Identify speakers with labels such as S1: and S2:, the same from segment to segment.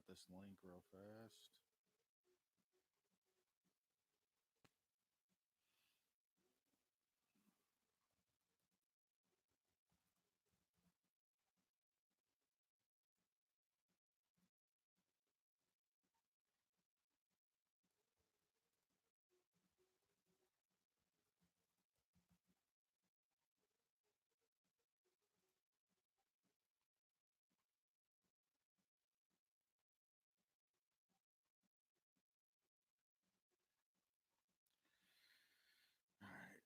S1: this link real fast. All right.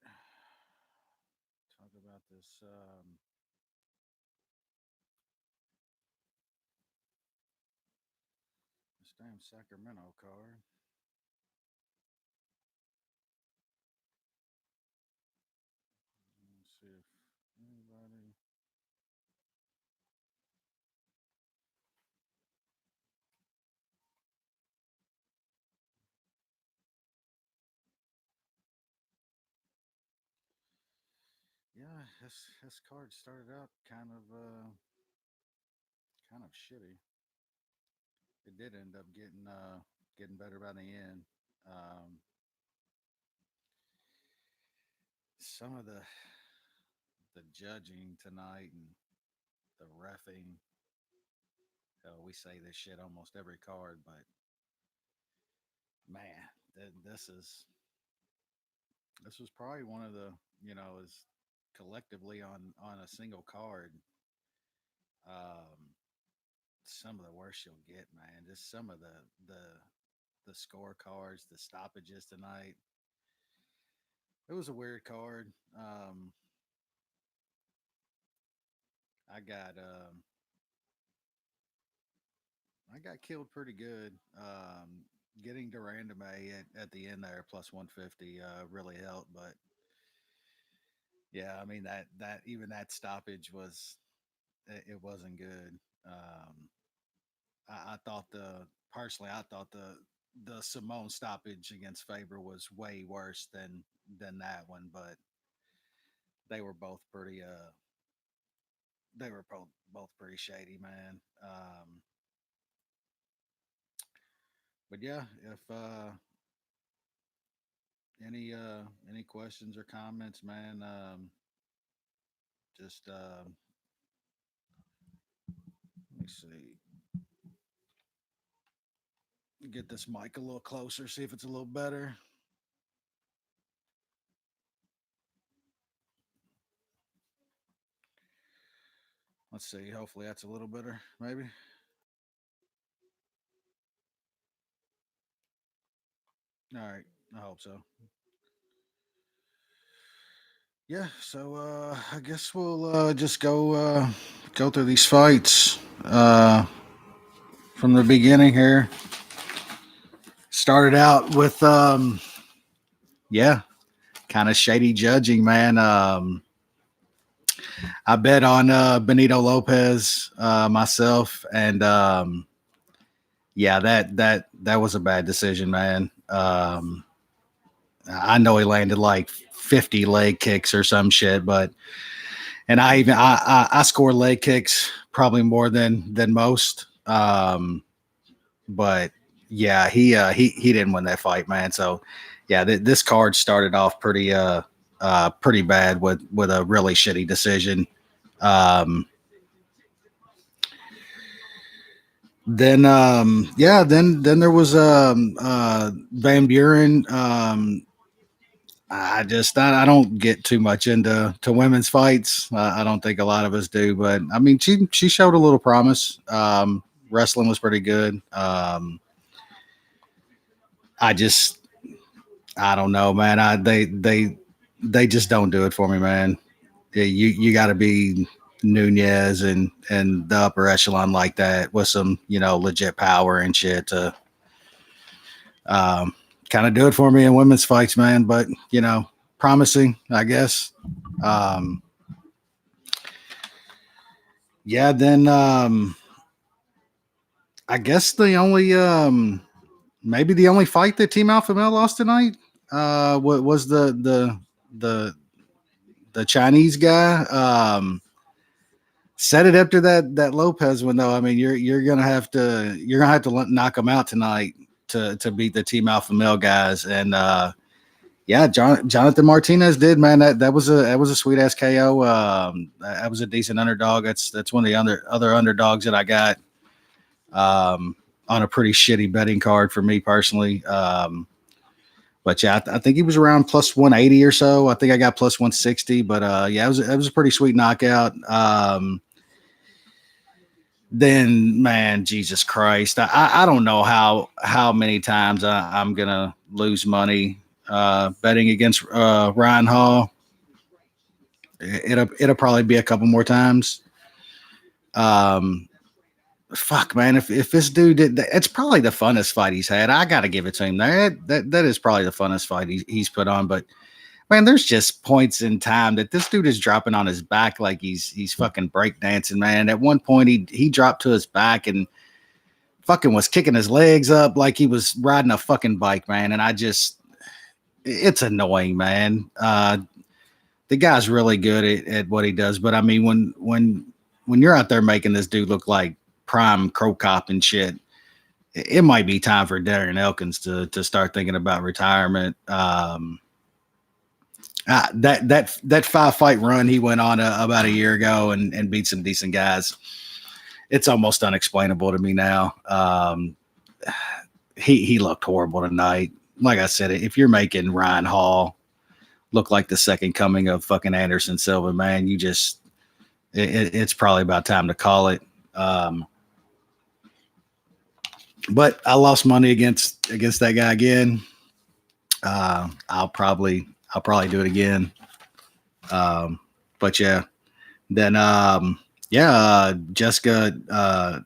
S1: Talk about this damn Sacramento card. Let's see if anybody. Yeah, this card started out kind of shitty. It did end up getting better by the end. Um, some of the judging tonight and the refing. Hell, we say this shit almost every card, but man, this was probably one of the is collectively on a single card. Um, some of the worst you'll get, man. Just some of the scorecards, the stoppages tonight. It was a weird card. I got um, I got killed pretty good. Getting Durand at the end there plus 150 really helped, but yeah, I mean that even that stoppage it wasn't good. Um, I thought I thought the Simone stoppage against Faber was way worse than that one, but they were both pretty they were both pretty shady, man. But yeah, if any questions or comments, man, just let me see. Get this mic a little closer, see if it's a little better. Let's see. Hopefully that's a little better, maybe. All right. I hope so. Yeah, so I guess we'll just go through these fights from the beginning here. Started out with yeah, kind of shady judging, man. I bet on Benito Lopez myself, and yeah, that was a bad decision, man. I know he landed like 50 leg kicks or some shit, but and I score leg kicks probably more than most. But yeah, he didn't win that fight, man. So yeah, this card started off pretty bad with a really shitty decision. Um, then there was Van Buren. I don't get too much into women's fights. I don't think a lot of us do, but I mean she showed a little promise. Wrestling was pretty good. I just I don't know, man. They just don't do it for me, man. Yeah, you got to be Nunez and the upper echelon like that with some legit power and shit to um, kind of do it for me in women's fights, man. But promising, I guess. Um, yeah, then I guess the only maybe the only fight that Team Alpha Male lost tonight was the the Chinese guy. Set it up to that Lopez one though. I mean, you're gonna have to knock him out tonight to beat the Team Alpha Male guys. And yeah, Jonathan Martinez did, man. That was a sweet ass KO. That was a decent underdog. That's one of the other underdogs that I got on a pretty shitty betting card for me personally. But yeah, I think he was around plus 180 or so. I think I got plus 160. But yeah, it was a pretty sweet knockout. Then man, Jesus Christ, I don't know how many times I'm gonna lose money betting against Ryan Hall. It'll probably be a couple more times. Fuck man, if this dude did that, it's probably the funnest fight he's had. I got to give it to him. That is probably the funnest fight he's put on. But man, there's just points in time that this dude is dropping on his back like he's fucking breakdancing, man. At one point, he dropped to his back and fucking was kicking his legs up like he was riding a fucking bike, man. And it's annoying, man. The guy's really good at what he does, but I mean, when you're out there making this dude look like prime Crow Cop and shit, it might be time for Darren Elkins to start thinking about retirement. That 5-fight run he went on about a year ago and beat some decent guys. It's almost unexplainable to me now. He looked horrible tonight. Like I said, if you're making Ryan Hall look like the second coming of fucking Anderson Silva, man, it's probably about time to call it. But I lost money against that guy again. I'll probably do it again. But yeah, then Jessica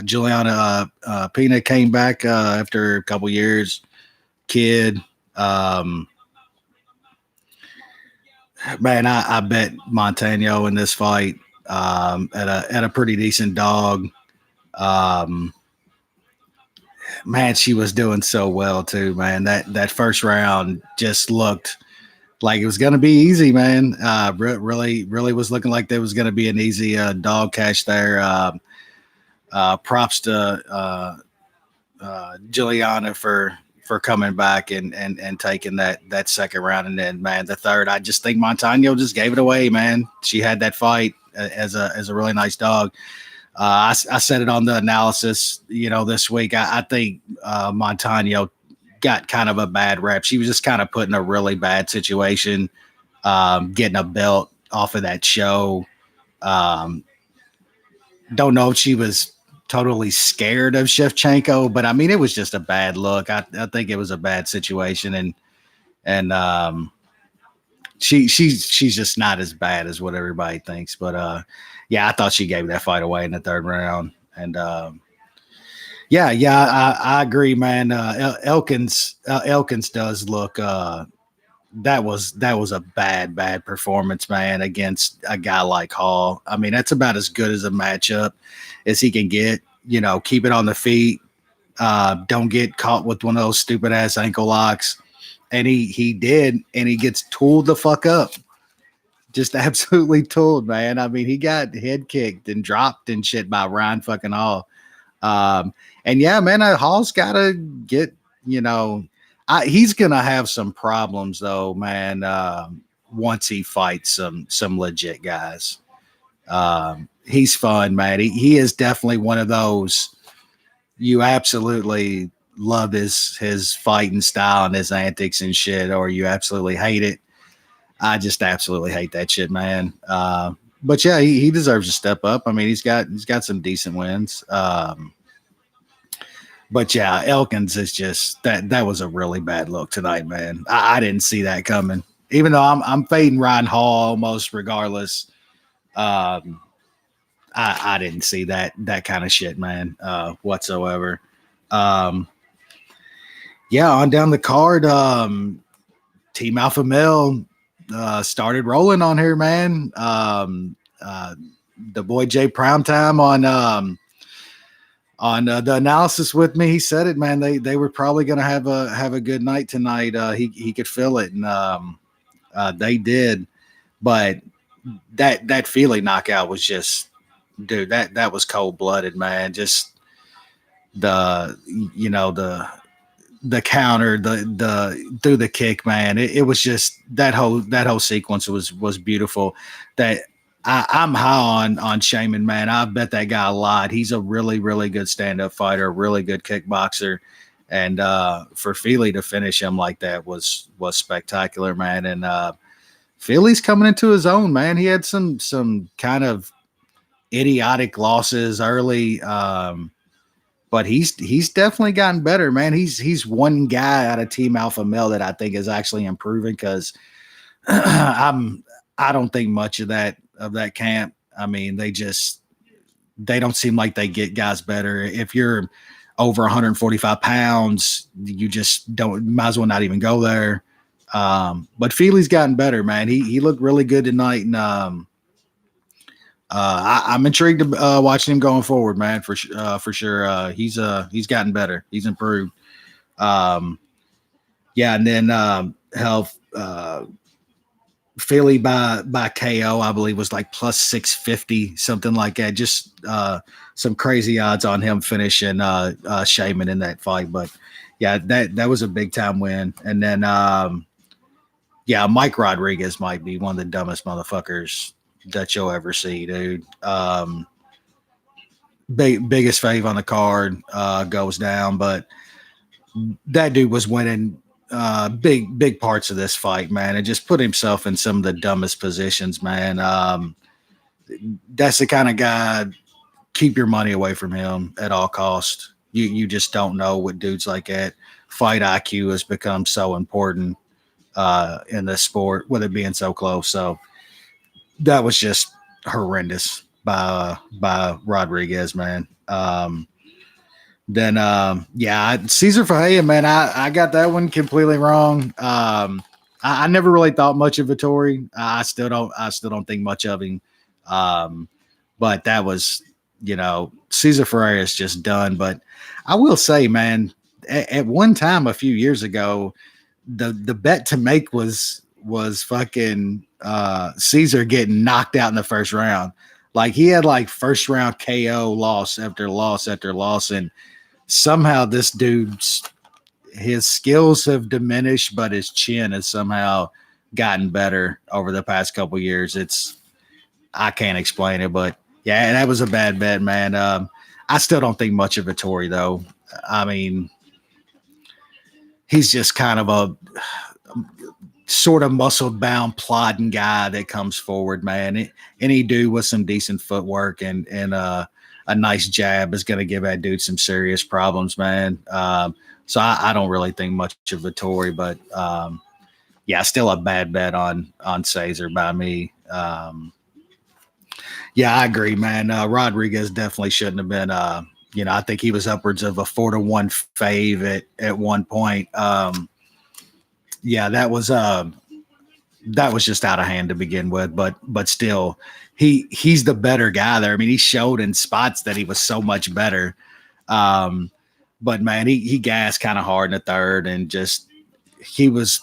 S1: Juliana Pena came back after a couple years. Kid, man, I bet Montano in this fight at a pretty decent dog. Man, she was doing so well too, man. That first round just looked like it was going to be easy, man. Really was looking like there was going to be an easy dog cash there. Props to Juliana for coming back and taking that second round. And then, man, the third, I just think Montano just gave it away, man. She had that fight as a really nice dog. I said it on the analysis, this week. I think Montano got kind of a bad rep. She was just kind of put in a really bad situation, getting a belt off of that show. Don't know if she was totally scared of Shevchenko, but I mean, it was just a bad look. I think it was a bad situation, and she's just not as bad as what everybody thinks. But yeah, I thought she gave that fight away in the third round, and yeah, I agree, man. Elkins does look. That was a bad performance, man, against a guy like Hall. I mean, that's about as good as a matchup as he can get. Keep it on the feet. Don't get caught with one of those stupid ass ankle locks. And he did, and he gets tooled the fuck up. Just absolutely tooled, man. I mean, he got head kicked and dropped and shit by Ryan fucking Hall. And yeah, man, Hall's got to get, he's going to have some problems though, man. Once he fights some legit guys. He's fun, man. He is definitely one of those. You absolutely love his fighting style and his antics and shit, or you absolutely hate it. I just absolutely hate that shit, man. But yeah, he deserves to step up. I mean, he's got some decent wins. But yeah, Elkins is just that was a really bad look tonight, man. I didn't see that coming. Even though I'm fading Ryan Hall almost regardless. I didn't see that kind of shit, man, whatsoever. Yeah, on down the card, Team Alpha Male started rolling on here, man. The boy Jay Primetime on the analysis with me, he said it, man. They were probably going to have a good night tonight. He could feel it, and they did. But that Feely knockout was just, dude, that was cold blooded, man. Just the the counter, the through the kick, man. It was just that whole sequence was beautiful. That I'm high on Shaman, man. I bet that guy a lot. He's a really good stand up fighter, a really good kickboxer, and for Feely to finish him like that was spectacular, man. And Feely's coming into his own, man. He had some kind of idiotic losses early. But he's definitely gotten better, man. He's one guy out of Team Alpha Male that I think is actually improving because I don't think much of that camp. I mean, they don't seem like they get guys better. If you're over 145 pounds, you just don't might as well not even go there. But Feely's gotten better, man. He looked really good tonight, and I'm intrigued to watching him going forward, man. For sure. He's gotten better. He's improved. Yeah, and then hell, Philly by KO, I believe was like plus 650, something like that. Just some crazy odds on him finishing Shaman in that fight. But yeah, that was a big time win. And then yeah, Mike Rodriguez might be one of the dumbest motherfuckers that you'll ever see, dude. Biggest fave on the card goes down, but that dude was winning big parts of this fight, man, and just put himself in some of the dumbest positions, man. That's the kind of guy. Keep your money away from him at all costs. You just don't know what dudes like that. Fight IQ has become so important in this sport, with it being so close. So that was just horrendous by Rodriguez, man. Then yeah, Cesar Ferreira, man, I got that one completely wrong. I never really thought much of Vittori. I still don't think much of him. But that was, Cesar Ferreira is just done. But I will say, man, at one time a few years ago, the bet to make was fucking Caesar getting knocked out in the first round. Like he had like first round KO loss after loss after loss, and somehow this dude's his skills have diminished, but his chin has somehow gotten better over the past couple years. I can't explain it, but yeah, that was a bad bet, man. I still don't think much of Vittori though. I mean, he's just kind of a sort of muscle bound, plodding guy that comes forward, man. Any dude with some decent footwork and a nice jab is going to give that dude some serious problems, man. So I don't really think much of Vittori, but yeah, still a bad bet on Caesar by me. Yeah, I agree, man. Rodriguez definitely shouldn't have been. I think he was upwards of a 4-1 fave at one point. Yeah, that was just out of hand to begin with, but still, he's the better guy there. I mean, he showed in spots that he was so much better. But man, he gassed kind of hard in the third, and just he was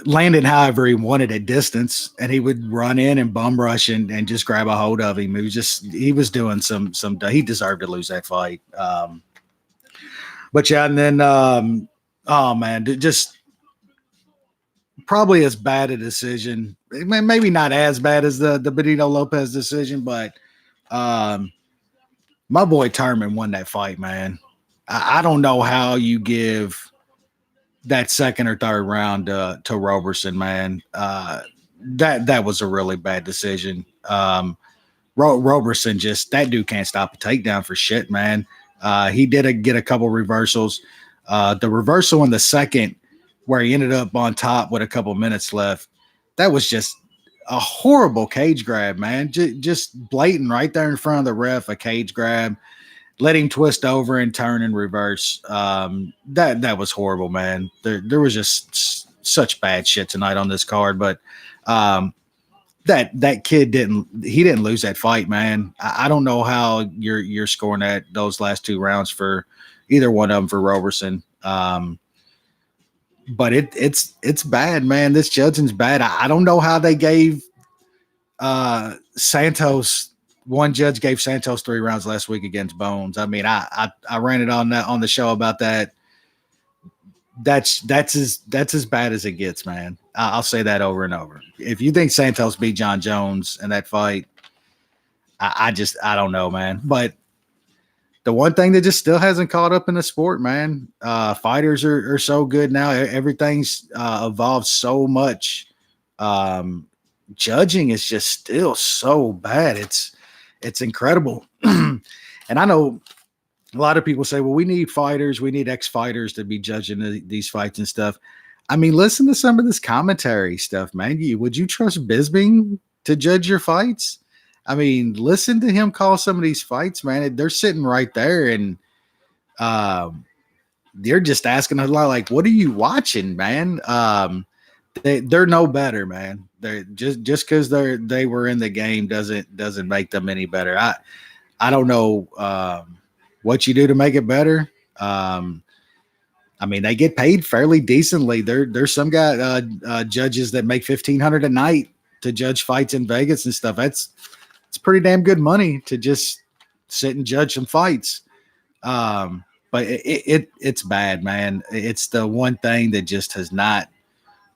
S1: landing however he wanted at distance, and he would run in and bum rush and just grab a hold of him. He was doing some he deserved to lose that fight. But yeah, and then oh man, just probably as bad a decision. Maybe not as bad as the Benito Lopez decision, but my boy Turman won that fight, man. I don't know how you give that second or third round to Roberson, man. That was a really bad decision. Roberson that dude can't stop a takedown for shit, man. He did get a couple reversals. The reversal in the second, where he ended up on top with a couple minutes left, that was just a horrible cage grab, man. Just blatant right there in front of the ref, a cage grab. Let him twist over and turn and reverse. That was horrible, man. There was just such bad shit tonight on this card, but that kid didn't lose that fight, man. I don't know how you're scoring those last two rounds for either one of them for Roberson. But it's bad, man. This judging's bad. I don't know how they gave Santos, one judge gave Santos 3 rounds last week against Bones. I mean, I ran it on the show about that. That's as bad as it gets, man. I'll say that over and over. If you think Santos beat John Jones in that fight, I don't know, man. But the one thing that just still hasn't caught up in the sport, man. Fighters are so good now. Everything's evolved so much. Judging is just still so bad. It's incredible. And I know a lot of people say, well, we need fighters, we need ex-fighters to be judging these fights and stuff. I mean, listen to some of this commentary stuff, man. Would you trust Bisping to judge your fights? I mean, listen to him call some of these fights, man. They're sitting right there, and they're just asking a lot, like, what are you watching, man? They're no better, man. They're just because they were in the game doesn't make them any better. I don't know what you do to make it better. I mean, they get paid fairly decently. There's some guy judges that make $1,500 a night to judge fights in Vegas and stuff. It's pretty damn good money to just sit and judge some fights. But it's bad, man. It's the one thing that just has not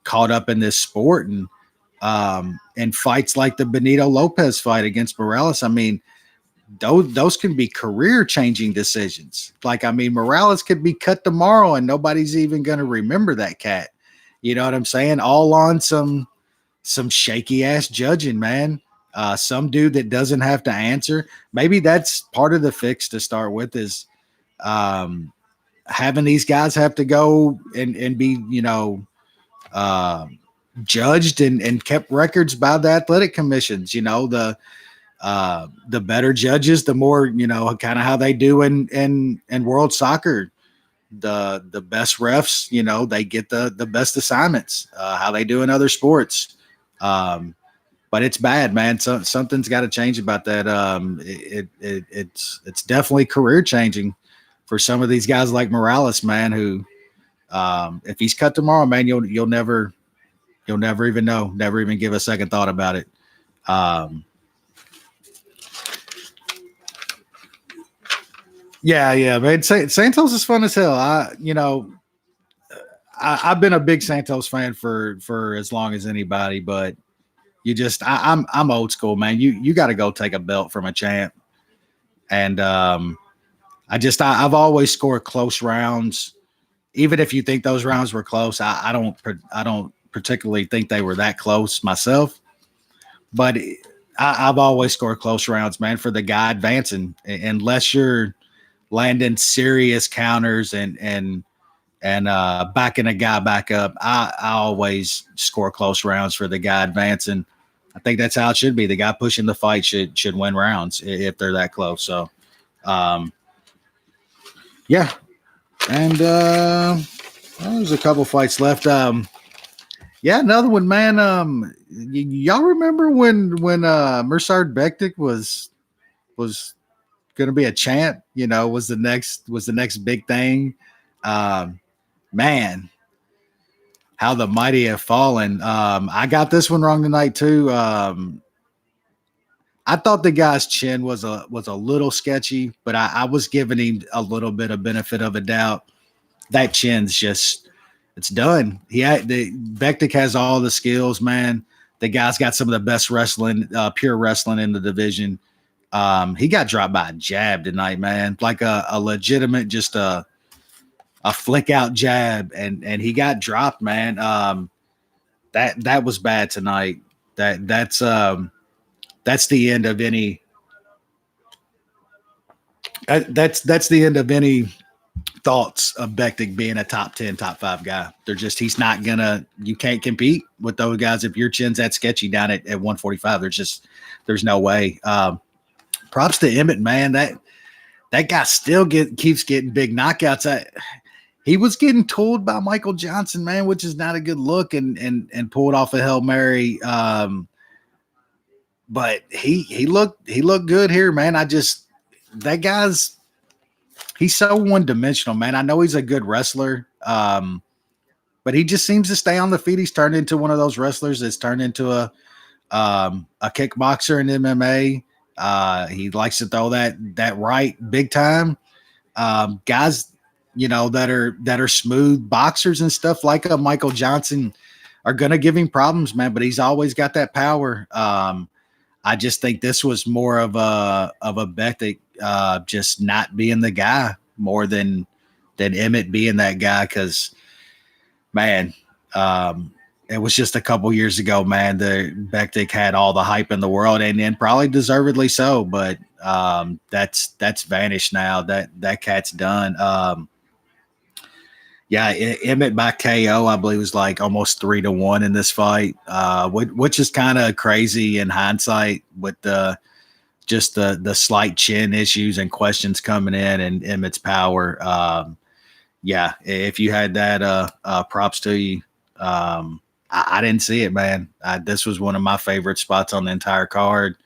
S1: caught up in this sport. And fights like the Benito Lopez fight against Morales, I mean, those can be career-changing decisions. Like, I mean, Morales could be cut tomorrow and nobody's even going to remember that cat. You know what I'm saying? All on some shaky-ass judging, man. Some dude that doesn't have to answer. Maybe that's part of the fix to start with, is having these guys have to go and be, judged and kept records by the athletic commissions. The better judges, the more, kind of how they do in world soccer. The best refs, they get the best assignments, how they do in other sports. But it's bad, man. So something's got to change about that. It's definitely career changing for some of these guys like Morales, man, who, if he's cut tomorrow, man, you'll never even know, never even give a second thought about it. Yeah, man. Santos is fun as hell. I've been a big Santos fan for as long as anybody, but I'm old school, man. You got to go take a belt from a champ, and I've always scored close rounds, even if you think those rounds were close. I don't particularly think they were that close myself, but I've always scored close rounds, man, for the guy advancing, unless you're landing serious counters and backing a guy back up. I always score close rounds for the guy advancing. I think that's how it should be. The guy pushing the fight should win rounds if they're that close. So, yeah. And there's a couple fights left. Yeah, another one, man. Y'all remember when Mirsad Bektic was going to be a champ? Was the next big thing. Man, how the mighty have fallen. I got this one wrong tonight too. I thought the guy's chin was a little sketchy, but I was giving him a little bit of benefit of a doubt. That chin's just, it's done. Bektic has all the skills, man. The guy's got some of the best wrestling, pure wrestling in the division. He got dropped by a jab tonight, man. Like a legitimate, just a flick out jab, and he got dropped, man. That was bad tonight. That's the end of any. That's the end of any thoughts of Bektic being a top 10, top 5 guy. He's not gonna. You can't compete with those guys if your chin's that sketchy down at 145. There's no way. Props to Emmett, man. That guy still keeps getting big knockouts. He was getting tooled by Michael Johnson, man, which is not a good look, and pulled off a Hail Mary. But he looked good here, man. That guy's, he's so one-dimensional, man. I know he's a good wrestler, but he just seems to stay on the feet. He's turned into one of those wrestlers that's turned into a a kickboxer in MMA. He likes to throw that right big time. Guys, that are smooth boxers and stuff like a Michael Johnson are gonna give him problems, man. But he's always got that power. I just think this was more of a bet that just not being the guy more than Emmett being that guy because man, it was just a couple years ago, man. The Bektik had all the hype in the world, and probably deservedly so. But that's vanished now. That cat's done. Yeah, Emmett by KO, I believe, was like almost 3-1 in this fight, which is kind of crazy in hindsight with the slight chin issues and questions coming in and Emmett's power. Yeah, if you had that, props to you. I didn't see it, man. This was one of my favorite spots on the entire card.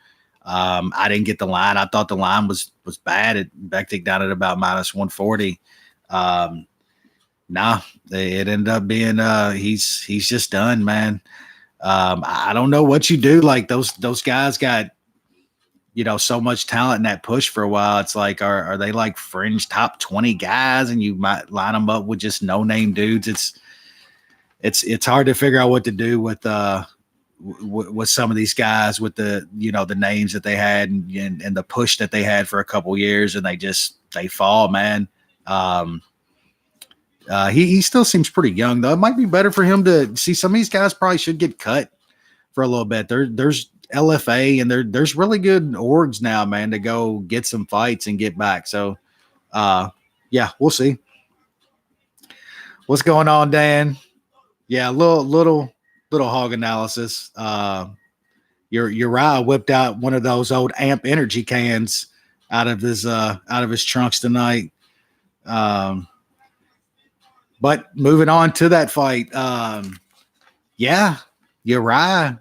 S1: I didn't get the line. I thought the line was bad. Bektik down at about -140. Nah, it ended up being he's just done, man. I don't know what you do. Like those guys got so much talent in that push for a while. It's like are they like fringe top 20 guys, and you might line them up with just no name dudes. It's hard to figure out what to do with some of these guys with the the names that they had and the push that they had for a couple years, and they fall, man. He still seems pretty young, though. It might be better for him to see some of these guys probably should get cut for a little bit. There's LFA and there's really good orgs now, man, to go get some fights and get back. So, yeah, we'll see. What's going on, Dan? Yeah, little hog analysis. Uriah whipped out one of those old Amp energy cans out of his trunks tonight. But moving on to that fight, yeah, Uriah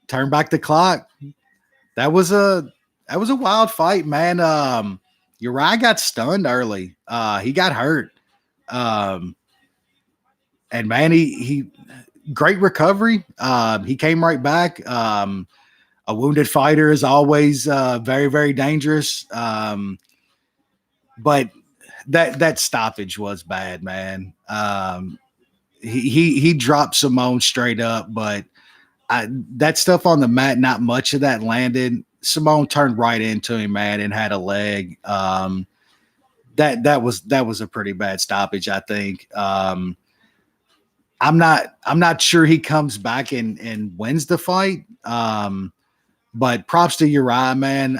S1: turned back the clock. That was a wild fight, man. Uriah got stunned early. He got hurt. And man, he great recovery. He came right back. A wounded fighter is always very, very dangerous. But that stoppage was bad, man. He dropped Simone straight up, but that stuff on the mat, not much of that landed. Simone turned right into him, man, and had a leg. That was a pretty bad stoppage, I think. I'm not sure he comes back and wins the fight. But props to Uriah, man.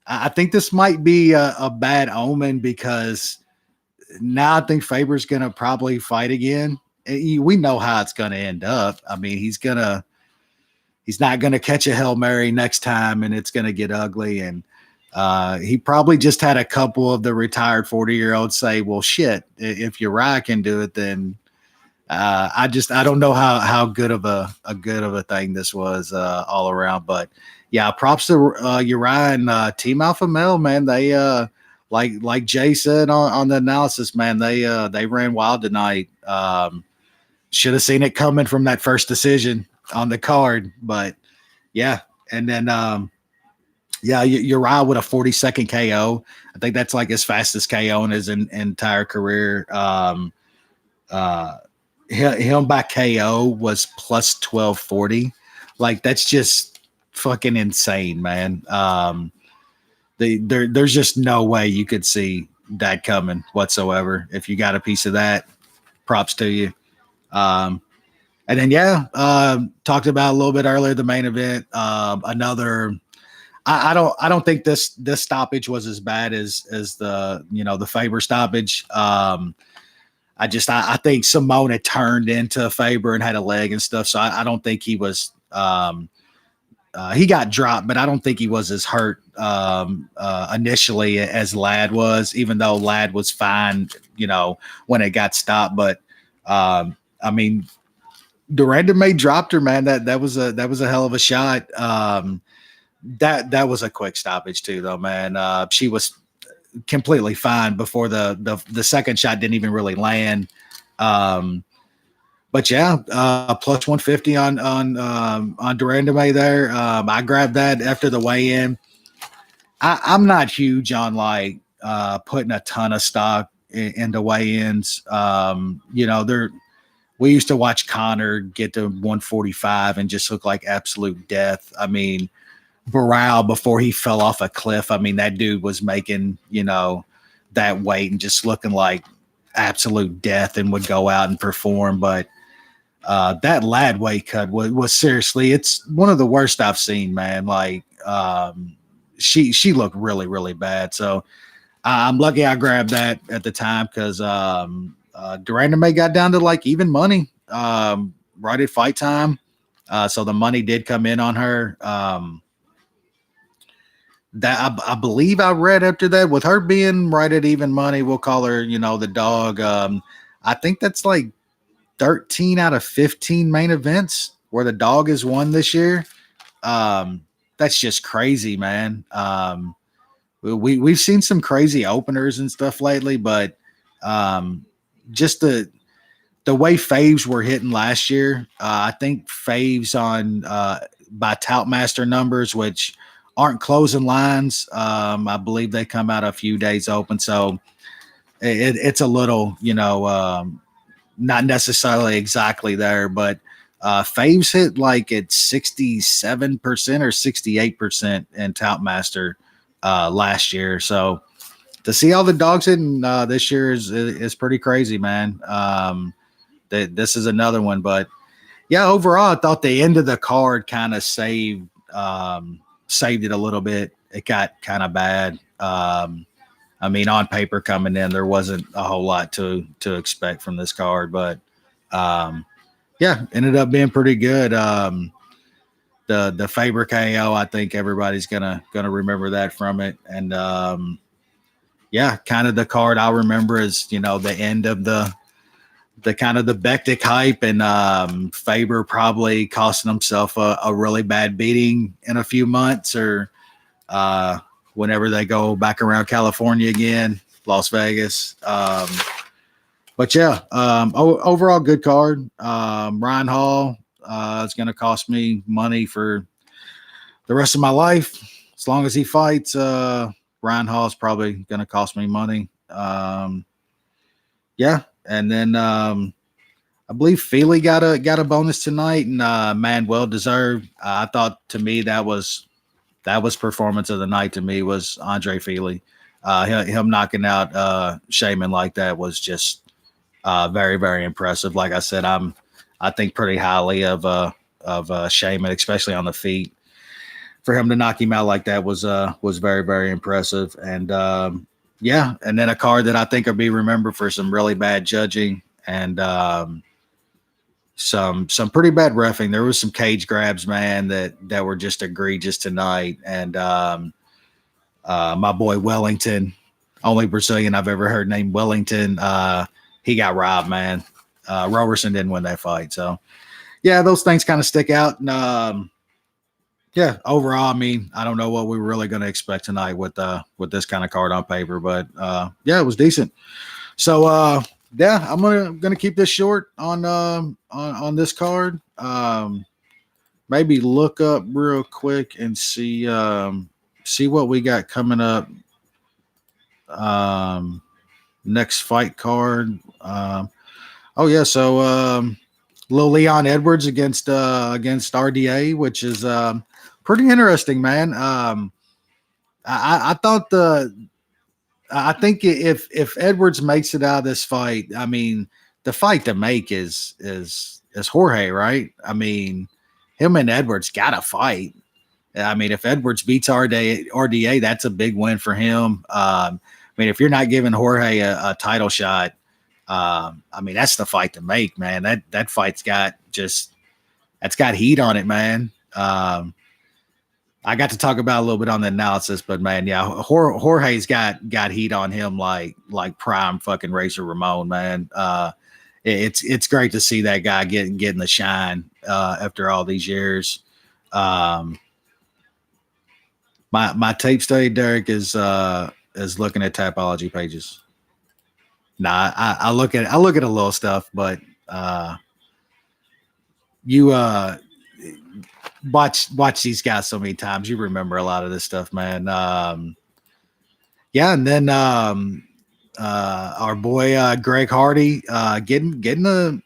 S1: I think this might be a bad omen because now I think Faber's going to probably fight again. We know how it's going to end up. I mean, he's not going to catch a Hail Mary next time and it's going to get ugly. And he probably just had a couple of the retired 40-year-olds say, well, shit, if Uriah can do it, then I don't know how good of a thing this was all around. But yeah, props to Uriah and Team Alpha Male, man. They like Jay said on the analysis, man. They ran wild tonight. Should have seen it coming from that first decision on the card, but yeah. And then Uriah with a 40-second KO. I think that's like his fastest KO in his entire career. Him by KO was plus 1240. Like that's just fucking insane, man. There's just no way you could see that coming whatsoever. If you got a piece of that, props to you. And then talked about a little bit earlier the main event. Another. I don't think this stoppage was as bad as the Faber stoppage. I think Simone had turned into Faber and had a leg and stuff. So I don't think he was, he got dropped, but I don't think he was as hurt initially as Ladd was, even though Ladd was fine, when it got stopped. But I mean, Duranda May dropped her, man. That was a hell of a shot. That was a quick stoppage too, though, man. She was completely fine before the second shot didn't even really land. But but yeah, plus 150 on Durandame there. I grabbed that after the weigh-in. I'm not huge on like putting a ton of stock into weigh-ins. They're we used to watch Connor get to 145 and just look like absolute death. I mean, Barral before he fell off a cliff. I mean, that dude was making, that weight and just looking like absolute death and would go out and perform. But that lad weight cut was seriously, it's one of the worst I've seen, man. Like, she looked really, really bad. So I'm lucky I grabbed that at the time because Durandam May got down to like even money right at fight time. So the money did come in on her. That I believe I read after that with her being right at even money, we'll call her, the dog. I think that's like 13 out of 15 main events where the dog has won this year. That's just crazy, man. We've seen some crazy openers and stuff lately, but just the way faves were hitting last year, I think faves on by Toutmaster numbers, which aren't closing lines. I believe they come out a few days open, so it's a little, not necessarily exactly there, but faves hit like at 67% or 68% in Toutmaster last year. So to see all the dogs hitting this year is pretty crazy, man. This is another one, but yeah, overall, I thought the end of the card kind of saved it a little bit. It got kind of bad. I mean, on paper coming in, there wasn't a whole lot to expect from this card, but yeah, ended up being pretty good. The Faber KO, I think everybody's gonna remember that from it, and yeah, kind of the card I remember is the end of the kind of the Bektik hype, and Faber probably costing himself a really bad beating in a few months, or whenever they go back around California again, Las Vegas. But yeah, overall good card. Ryan Hall is going to cost me money for the rest of my life. As long as he fights, Ryan Hall is probably going to cost me money. Yeah, and then I believe Feely got a bonus tonight, and man, well deserved. I thought to me that was performance of the night. To me was Andre Feely. Him knocking out Shaman like that was just very, very impressive. Like I said, I think pretty highly of Shaman, especially on the feet. For him to knock him out like that was very, very impressive. And yeah, and then a card that I think will be remembered for some really bad judging and some pretty bad reffing. There was some cage grabs, man, that were just egregious tonight. And my boy Wellington, only Brazilian I've ever heard named Wellington, he got robbed, man. Roberson didn't win that fight. So, yeah, those things kind of stick out. And yeah, overall, I mean, I don't know what we were really going to expect tonight with this kind of card on paper, but yeah, it was decent. So, yeah, I'm gonna keep this short on this card. Maybe look up real quick and see what we got coming up. Next fight card. Oh yeah, so Lil Leon Edwards against RDA, which is pretty interesting, man. I thought I think if Edwards makes it out of this fight, I mean, the fight to make is Jorge, right? I mean, him and Edwards got to fight. I mean, if Edwards beats RDA, that's a big win for him. I mean, if you're not giving Jorge a title shot, I mean, that's the fight to make, man. That fight's got heat on it, man. I got to talk about a little bit on the analysis, but man, yeah, Jorge's got heat on him like prime fucking Razor Ramon, man. It's great to see that guy getting the shine after all these years. My tape study, Derek, is looking at Tapology pages. Nah, I look at a little stuff, but you watch these guys so many times. You remember a lot of this stuff, man. Yeah, and then our boy Greg Hardy getting a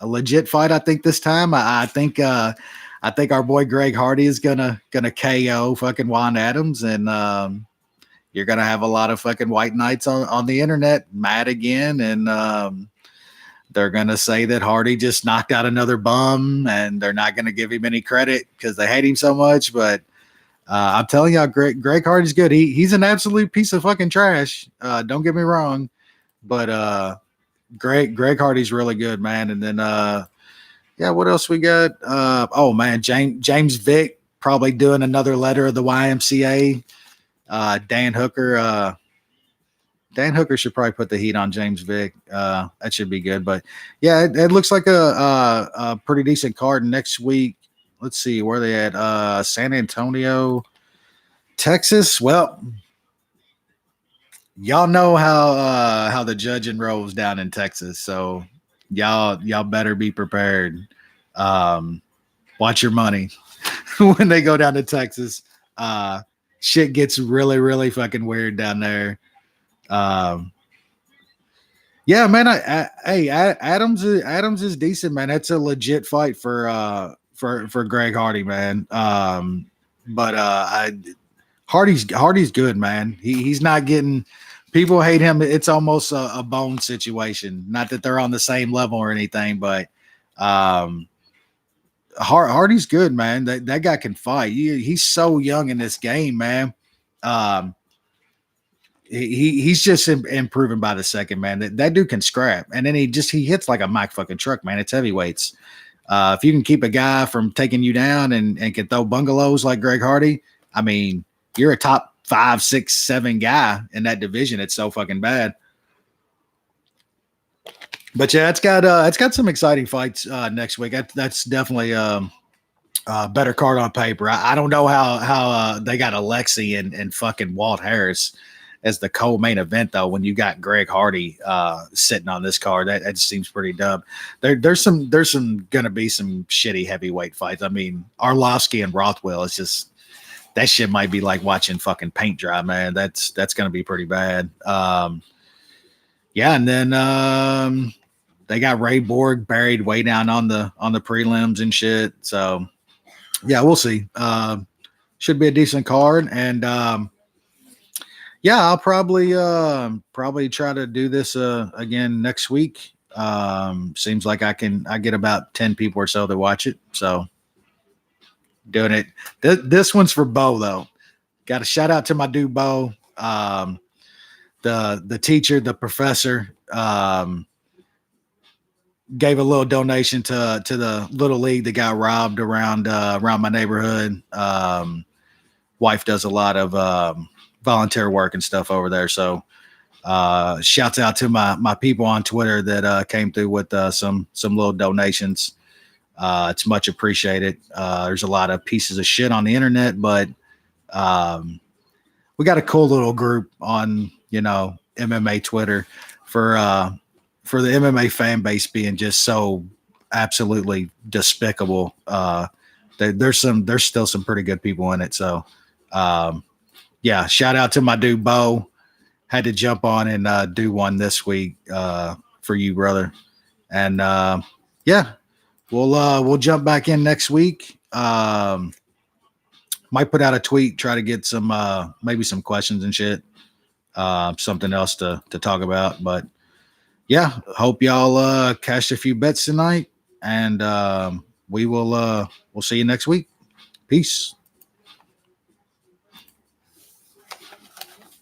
S1: legit fight. I think this time. I think our boy Greg Hardy is gonna KO fucking Juan Adams, and you're gonna have a lot of fucking white knights on the internet mad again, and they're gonna say that Hardy just knocked out another bum, and they're not gonna give him any credit because they hate him so much. But I'm telling y'all, Greg Hardy's good. He's an absolute piece of fucking trash. Don't get me wrong, but Greg Hardy's really good, man. And then yeah, what else we got? Oh man, James Vick probably doing another letter of the YMCA. Dan Hooker should probably put the heat on James Vick. That should be good. But yeah, it looks like a pretty decent card next week. Let's see where they at. San Antonio, Texas. Well, y'all know how the judging rolls down in Texas, so y'all better be prepared. Watch your money when they go down to Texas. Shit gets really, really fucking weird down there. Yeah, man. Hey, Adams is decent, man. That's a legit fight for Greg Hardy, man. But Hardy's good, man. He's not getting. People hate him. It's almost a bone situation. Not that they're on the same level or anything, but Hardy's good, man. That guy can fight. He's so young in this game, man. He's just improving by the second, man. That dude can scrap, and then he hits like a Mack fucking truck, man. It's heavyweights. If you can keep a guy from taking you down and can throw bungalows like Greg Hardy, I mean, you're a top 5, 6, 7 guy in that division. It's so fucking bad. But yeah, it's got some exciting fights next week. That's definitely a better card on paper. I don't know how they got Alexi and fucking Walt Harris as the co-main event though. When you got Greg Hardy sitting on this card, that just seems pretty dumb. There's some gonna be some shitty heavyweight fights. I mean, Arlovsky and Rothwell. It's just. That shit might be like watching fucking paint dry, man. That's gonna be pretty bad. Yeah, and then they got Ray Borg buried way down on the prelims and shit. So yeah, we'll see. Should be a decent card, and yeah, I'll probably try to do this again next week. Seems like I get about 10 people or so to watch it. So. Doing it. This one's for Bo though. Got a shout out to my dude Bo. The teacher, the professor, gave a little donation to the little league that got robbed around my neighborhood. Wife does a lot of volunteer work and stuff over there. So shouts out to my people on Twitter that came through with some little donations. It's much appreciated. There's a lot of pieces of shit on the internet, but we got a cool little group on, MMA Twitter for the MMA fan base being just so absolutely despicable. There's still some pretty good people in it. So, yeah, shout out to my dude Bo. Had to jump on and do one this week for you, brother. And yeah. We'll jump back in next week. Might put out a tweet, try to get some maybe some questions and shit. Something else to talk about. But yeah, hope y'all cashed a few bets tonight, and we'll see you next week. Peace.